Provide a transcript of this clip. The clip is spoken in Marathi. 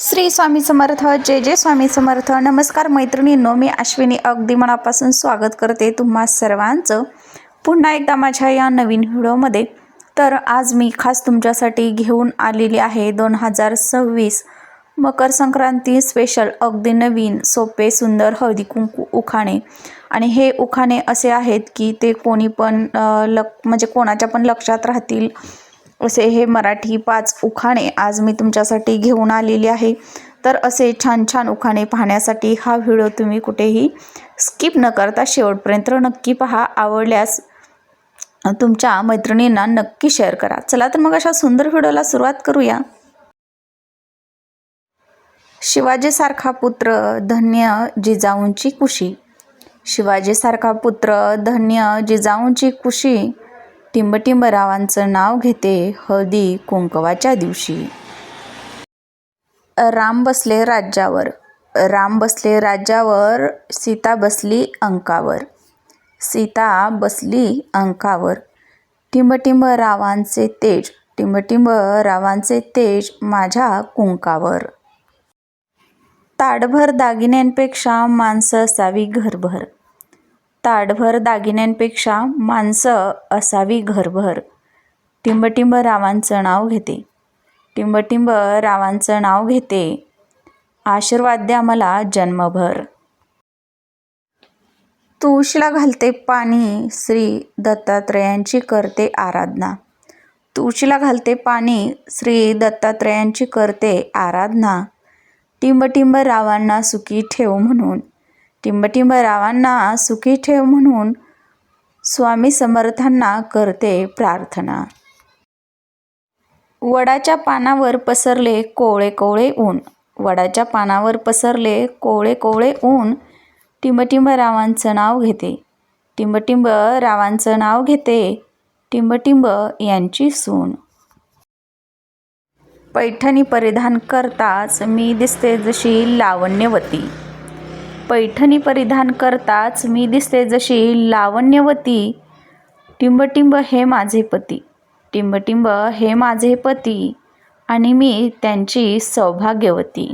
श्री स्वामी समर्थ. जय जय स्वामी समर्थ. नमस्कार मैत्रिणींनो, मी अश्विनी अगदी मनापासून स्वागत करते तुम्हा सर्वांचं पुन्हा एकदा माझ्या या नवीन व्हिडिओमध्ये. तर आज मी खास तुमच्यासाठी घेऊन आलेली आहे 2026 मकर संक्रांती स्पेशल अगदी नवीन सोपे सुंदर हळदी कुंकू उखाणे. आणि हे उखाणे असे आहेत की ते कोणी पण म्हणजे कोणाच्या पण लक्षात राहतील असे हे मराठी 5 उखाणे आज मी तुमच्यासाठी घेऊन आलेली आहे. तर असे छान छान उखाणे पाहण्यासाठी हा व्हिडिओ तुम्ही कुठेही स्किप न करता शेवटपर्यंत नक्की पहा. आवडल्यास तुमच्या मैत्रिणींना नक्की शेअर करा. चला तर मग अशा सुंदर व्हिडिओला सुरुवात करूया. शिवाजीसारखा पुत्र धन्य जिजाऊंची कुशी. शिवाजीसारखा पुत्र धन्य जिजाऊंची कुशी. टिंबटिंब रावांचं नाव घेते हळदी कुंकवाच्या दिवशी. राम बसले राज्यावर. राम बसले राज्यावर, सीता बसली अंकावर. सीता बसली अंकावर. टिंबटिंब रावांचे तेज. टिंबटिंब रावांचे तेज माझ्या कुंकावर. ताडभर दागिन्यांपेक्षा माणसं असावी घरभर. ताडभर दागिन्यांपेक्षा माणसं असावी घरभर. टिंबटिंब रावांचं नाव घेते. टिंबटिंब रावांचं नाव घेते. आशीर्वाद द्या मला जन्मभर. तुळशीला घालते पाणी, श्री दत्तात्रेयांची करते आराधना. तुळशीला घालते पाणी, श्री दत्तात्रेयांची करते आराधना. टिंबटिंब रावांना सुखी ठेव म्हणून. टिंबटिंब रावांना सुखी ठेव म्हणून स्वामी समर्थांना करते प्रार्थना. वडाच्या पानावर पसरले कोवळे कोवळे ऊन. वडाच्या पानावर पसरले कोवळे कोवळे ऊन. टिंबटिंब रावांचं नाव घेते. टिंबटिंब रावांचं नाव घेते. टिंबटिंब यांची सून. पैठणी परिधान करताच मी दिसते जशी लावण्यवती. पैठणी परिधान करताच मी दिसते जशी लावण्यवती. टिंबटिंब हे माझे पती. टिंबटिंब हे माझे पती आणि मी त्यांची सौभाग्यवती.